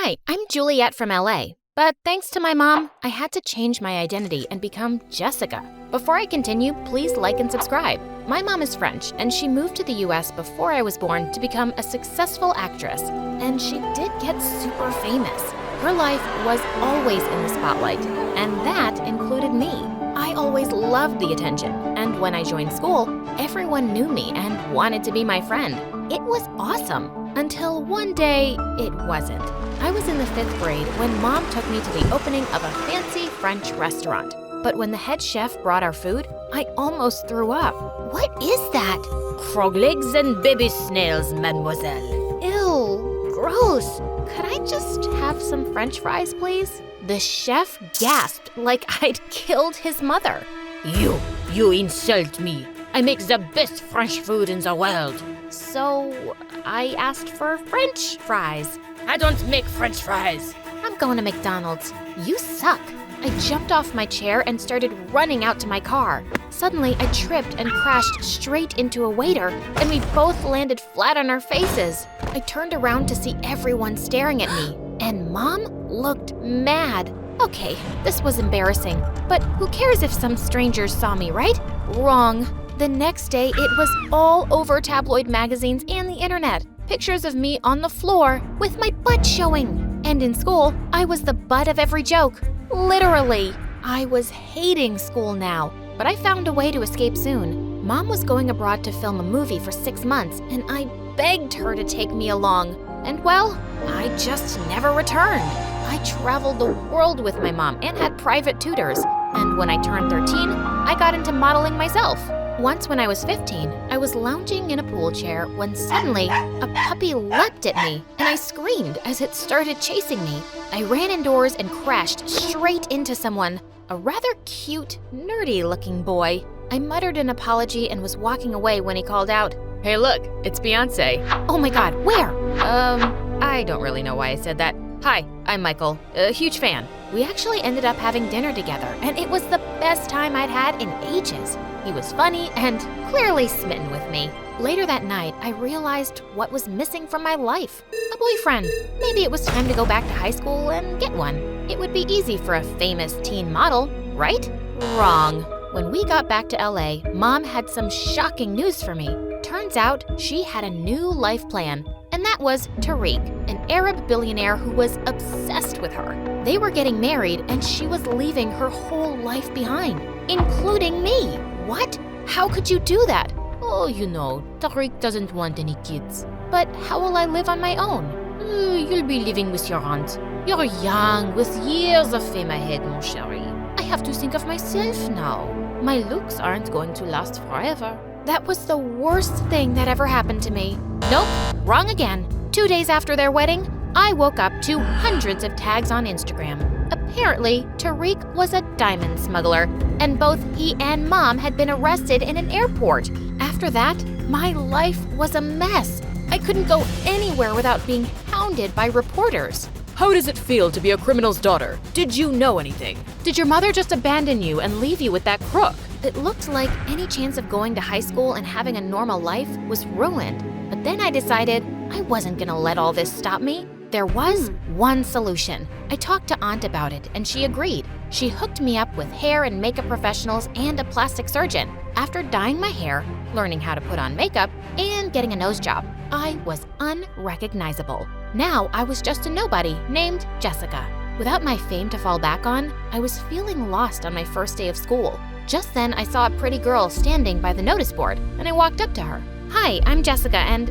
Hi, I'm Juliet from LA, but thanks to my mom, I had to change my identity and become Jessica. Before I continue, please like and subscribe. My mom is French, and she moved to the US before I was born to become a successful actress, and she did get super famous. Her life was always in the spotlight, and that included me. I always loved the attention, and when I joined school, everyone knew me and wanted to be my friend. It was awesome, until one day it wasn't. I was in the 5th grade when Mom took me to the opening of a fancy French restaurant. But when the head chef brought our food, I almost threw up. What is that? Frog legs and baby snails, mademoiselle. Ew, gross. Could I just have some French fries, please? The chef gasped like I'd killed his mother. You insult me. I make the best French food in the world. So I asked for French fries. I don't make French fries. I'm going to McDonald's. You suck. I jumped off my chair and started running out to my car. Suddenly, I tripped and crashed straight into a waiter, and we both landed flat on our faces. I turned around to see everyone staring at me, and Mom looked mad. Okay, this was embarrassing, but who cares if some strangers saw me, right? Wrong. The next day, it was all over tabloid magazines and the internet. Pictures of me on the floor with my butt showing. And in school, I was the butt of every joke. Literally. I was hating school now, but I found a way to escape soon. Mom was going abroad to film a movie for 6 months, and I begged her to take me along. And well, I just never returned. I traveled the world with my mom and had private tutors. And when I turned 13, I got into modeling myself. Once when I was 15, I was lounging in a pool chair when suddenly a puppy leapt at me and I screamed as it started chasing me. I ran indoors and crashed straight into someone, a rather cute, nerdy-looking boy. I muttered an apology and was walking away when he called out, Hey look, it's Beyonce. "Oh my God, where?" I don't really know why I said that. Hi, I'm Michael, a huge fan. We actually ended up having dinner together, and it was the best time I'd had in ages. He was funny and clearly smitten with me. Later that night, I realized what was missing from my life. A boyfriend. Maybe it was time to go back to high school and get one. It would be easy for a famous teen model, right? Wrong. When we got back to LA, Mom had some shocking news for me. Turns out she had a new life plan, and that was Tariq, an Arab billionaire who was obsessed with her. They were getting married, and she was leaving her whole life behind, including me. What? How could you do that? Oh, you know, Tariq doesn't want any kids. But how will I live on my own? You'll be living with your aunt. You're young, with years of fame ahead, mon chéri. I have to think of myself now. My looks aren't going to last forever. That was the worst thing that ever happened to me. Nope, wrong again. 2 days after their wedding, I woke up to hundreds of tags on Instagram. Apparently, Tariq was a diamond smuggler, and both he and Mom had been arrested in an airport. After that, my life was a mess. I couldn't go anywhere without being hounded by reporters. How does it feel to be a criminal's daughter? Did you know anything? Did your mother just abandon you and leave you with that crook? It looked like any chance of going to high school and having a normal life was ruined. But then I decided I wasn't gonna let all this stop me. There was one solution. I talked to Aunt about it, and she agreed. She hooked me up with hair and makeup professionals and a plastic surgeon. After dyeing my hair, learning how to put on makeup, and getting a nose job, I was unrecognizable. Now I was just a nobody named Jessica. Without my fame to fall back on, I was feeling lost on my first day of school. Just then, I saw a pretty girl standing by the notice board, and I walked up to her. "Hi, I'm Jessica, and,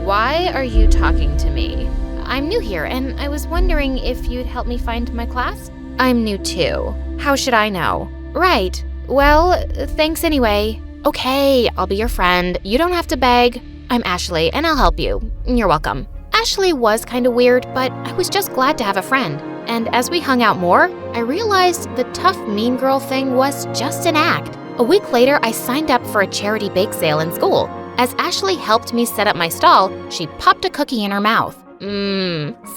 why are you talking to me? I'm new here, and I was wondering if you'd help me find my class?" "I'm new too. How should I know?" "Right. Well, thanks anyway." "Okay, I'll be your friend. You don't have to beg. I'm Ashley, and I'll help you. You're welcome." Ashley was kind of weird, but I was just glad to have a friend. And as we hung out more, I realized the tough mean girl thing was just an act. A week later, I signed up for a charity bake sale in school. As Ashley helped me set up my stall, she popped a cookie in her mouth.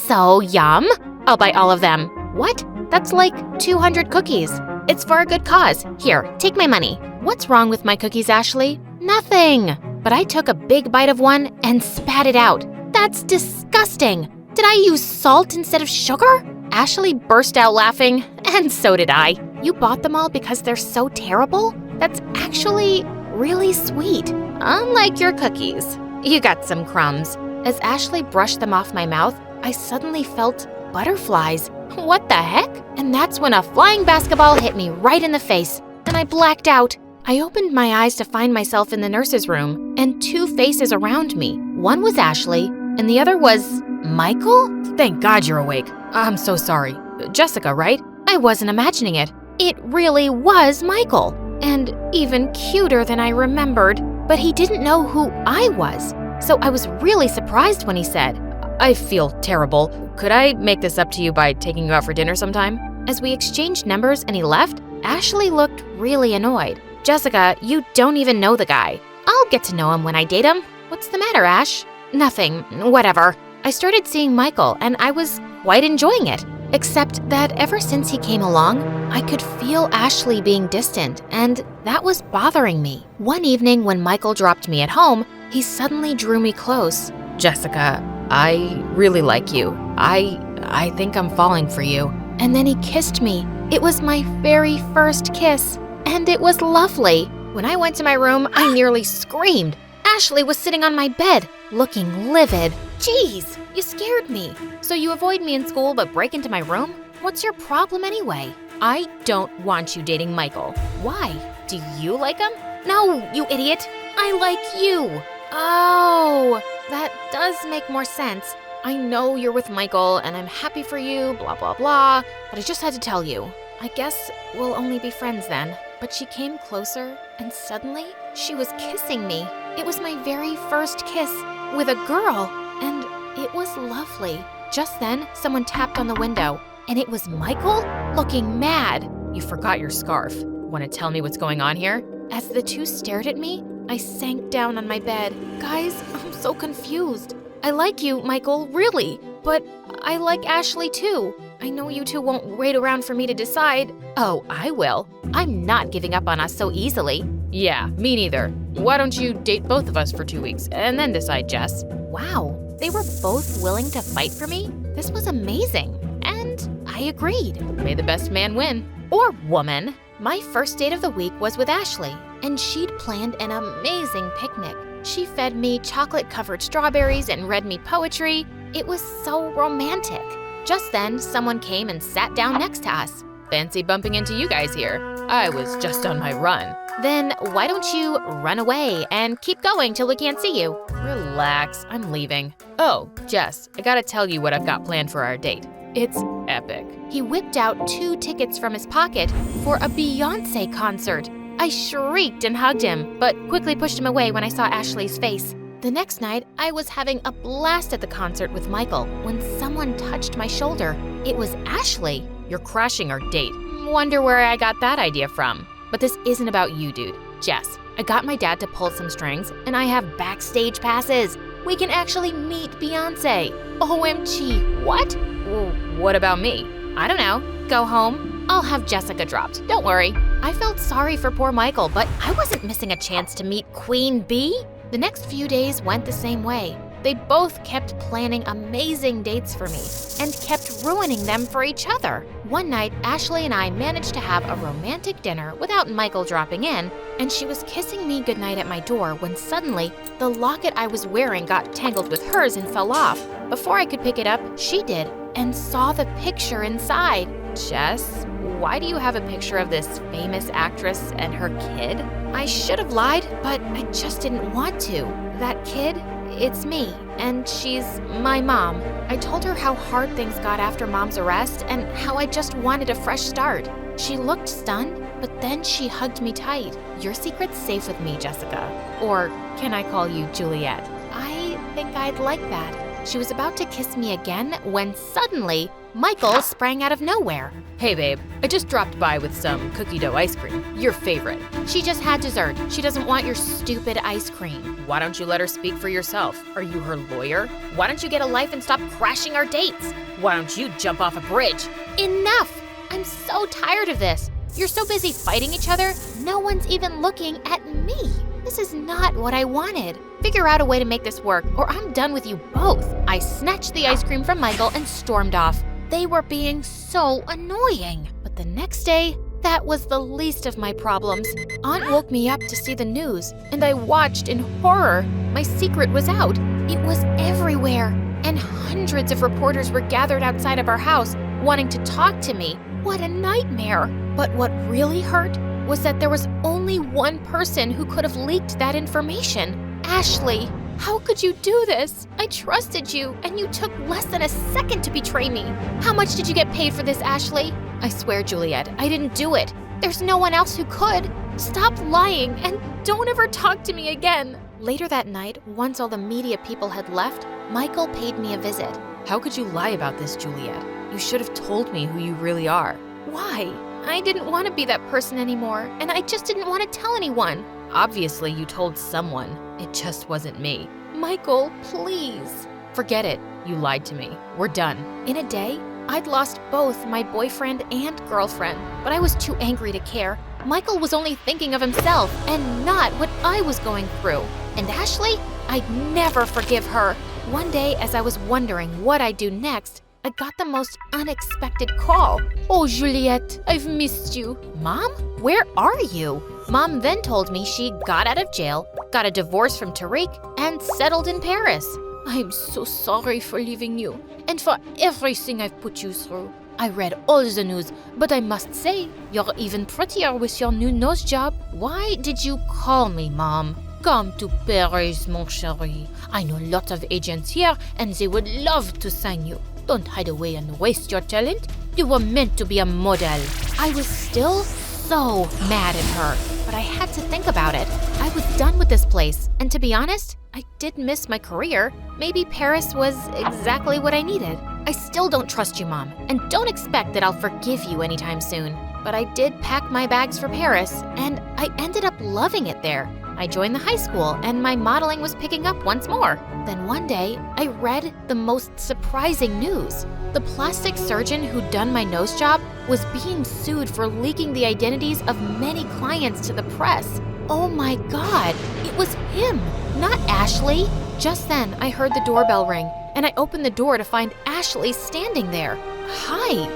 So yum. I'll buy all of them. What? That's like 200 cookies. It's for a good cause. Here, take my money. What's wrong with my cookies, Ashley? Nothing. But I took a big bite of one and spat it out. That's disgusting. Did I use salt instead of sugar? Ashley burst out laughing, and so did I. You bought them all because they're so terrible? That's actually really sweet. Unlike your cookies. You got some crumbs. As Ashley brushed them off my mouth, I suddenly felt butterflies. What the heck? And that's when a flying basketball hit me right in the face, and I blacked out. I opened my eyes to find myself in the nurse's room, and two faces around me. One was Ashley, and the other was Michael? Thank God you're awake. I'm so sorry. Jessica, right? I wasn't imagining it. It really was Michael, and even cuter than I remembered, but he didn't know who I was. So I was really surprised when he said, I feel terrible. Could I make this up to you by taking you out for dinner sometime? As we exchanged numbers and he left, Ashley looked really annoyed. Jessica, you don't even know the guy. I'll get to know him when I date him. What's the matter, Ash? Nothing, whatever. I started seeing Michael and I was quite enjoying it. Except that ever since he came along, I could feel Ashley being distant, and that was bothering me. One evening when Michael dropped me at home, he suddenly drew me close. Jessica, I really like you. I think I'm falling for you. And then he kissed me. It was my very first kiss, and it was lovely. When I went to my room, I nearly screamed. Ashley was sitting on my bed, looking livid. Jeez, you scared me. So you avoid me in school but break into my room? What's your problem anyway? I don't want you dating Michael. Why? Do you like him? No, you idiot. I like you. Oh, that does make more sense. I know you're with Michael and I'm happy for you, blah, blah, blah, but I just had to tell you. I guess we'll only be friends then. But she came closer and suddenly she was kissing me. It was my very first kiss with a girl and it was lovely. Just then, someone tapped on the window and it was Michael looking mad. You forgot your scarf. Want to tell me what's going on here? As the two stared at me, I sank down on my bed. Guys, I'm so confused. I like you, Michael, really, but I like Ashley too. I know you two won't wait around for me to decide. Oh, I will. I'm not giving up on us so easily. Yeah, me neither. Why don't you date both of us for 2 weeks and then decide, Jess? Wow, they were both willing to fight for me? This was amazing. And I agreed. May the best man win. Or woman. My first date of the week was with Ashley, and she'd planned an amazing picnic. She fed me chocolate-covered strawberries and read me poetry. It was so romantic. Just then, someone came and sat down next to us. Fancy bumping into you guys here. I was just on my run. Then why don't you run away and keep going till we can't see you? Relax, I'm leaving. Oh, Jess, I gotta tell you what I've got planned for our date. It's epic. He whipped out 2 tickets from his pocket for a Beyoncé concert. I shrieked and hugged him, but quickly pushed him away when I saw Ashley's face. The next night, I was having a blast at the concert with Michael when someone touched my shoulder. It was Ashley. You're crashing our date. Wonder where I got that idea from. But this isn't about you, dude. Jess, I got my dad to pull some strings, and I have backstage passes. We can actually meet Beyoncé. OMG, what? Well, what about me? I don't know. Go home. I'll have Jessica dropped. Don't worry. I felt sorry for poor Michael, but I wasn't missing a chance to meet Queen Bee. The next few days went the same way. They both kept planning amazing dates for me and kept ruining them for each other. One night, Ashley and I managed to have a romantic dinner without Michael dropping in, and she was kissing me goodnight at my door when suddenly the locket I was wearing got tangled with hers and fell off. Before I could pick it up, she did and saw the picture inside. Jess, why do you have a picture of this famous actress and her kid? I should have lied, but I just didn't want to. That kid, it's me, and she's my mom. I told her how hard things got after Mom's arrest and how I just wanted a fresh start. She looked stunned, but then she hugged me tight. Your secret's safe with me, Jessica. Or can I call you Juliet? I think I'd like that. She was about to kiss me again when suddenly Michael sprang out of nowhere. Hey babe, I just dropped by with some cookie dough ice cream. Your favorite. She just had dessert. She doesn't want your stupid ice cream. Why don't you let her speak for yourself? Are you her lawyer? Why don't you get a life and stop crashing our dates? Why don't you jump off a bridge? Enough! I'm so tired of this. You're so busy fighting each other, no one's even looking at me. This is not what I wanted. Figure out a way to make this work, or I'm done with you both. I snatched the ice cream from Michael and stormed off. They were being so annoying. But the next day, that was the least of my problems. Aunt woke me up to see the news, and I watched in horror. My secret was out. It was everywhere, and hundreds of reporters were gathered outside of our house, wanting to talk to me. What a nightmare! But what really hurt was that there was only one person who could have leaked that information. Ashley, how could you do this? I trusted you, and you took less than a second to betray me. How much did you get paid for this, Ashley? I swear, Juliet, I didn't do it. There's no one else who could. Stop lying, and don't ever talk to me again. Later that night, once all the media people had left, Michael paid me a visit. How could you lie about this, Juliet? You should have told me who you really are. Why? I didn't want to be that person anymore, and I just didn't want to tell anyone. Obviously, you told someone. It just wasn't me. Michael, please. Forget it. You lied to me. We're done. In a day, I'd lost both my boyfriend and girlfriend, but I was too angry to care. Michael was only thinking of himself and not what I was going through. And Ashley, I'd never forgive her. One day, as I was wondering what I'd do next, I got the most unexpected call. Oh, Juliette, I've missed you. Mom? Where are you? Mom then told me she got out of jail, got a divorce from Tariq, and settled in Paris. I'm so sorry for leaving you and for everything I've put you through. I read all the news, but I must say, you're even prettier with your new nose job. Why did you call me, Mom? Come to Paris, mon chéri. I know lots of agents here, and they would love to sign you. Don't hide away and waste your talent. You were meant to be a model. I was still so mad at her, but I had to think about it. I was done with this place, and to be honest, I did miss my career. Maybe Paris was exactly what I needed. I still don't trust you, Mom, and don't expect that I'll forgive you anytime soon. But I did pack my bags for Paris, and I ended up loving it there. I joined the high school, and my modeling was picking up once more. Then one day, I read the most surprising news. The plastic surgeon who'd done my nose job was being sued for leaking the identities of many clients to the press. Oh my God, it was him, not Ashley. Just then, I heard the doorbell ring, and I opened the door to find Ashley standing there. Hi,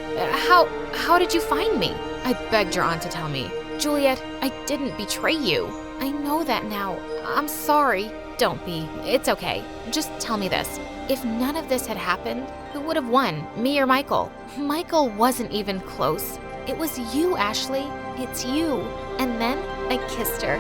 how did you find me? I begged your aunt to tell me. Juliet, I didn't betray you. I know that now. I'm sorry. Don't be. It's okay. Just tell me this. If none of this had happened, who would have won, me or Michael? Michael wasn't even close. It was you, Ashley. It's you. And then I kissed her.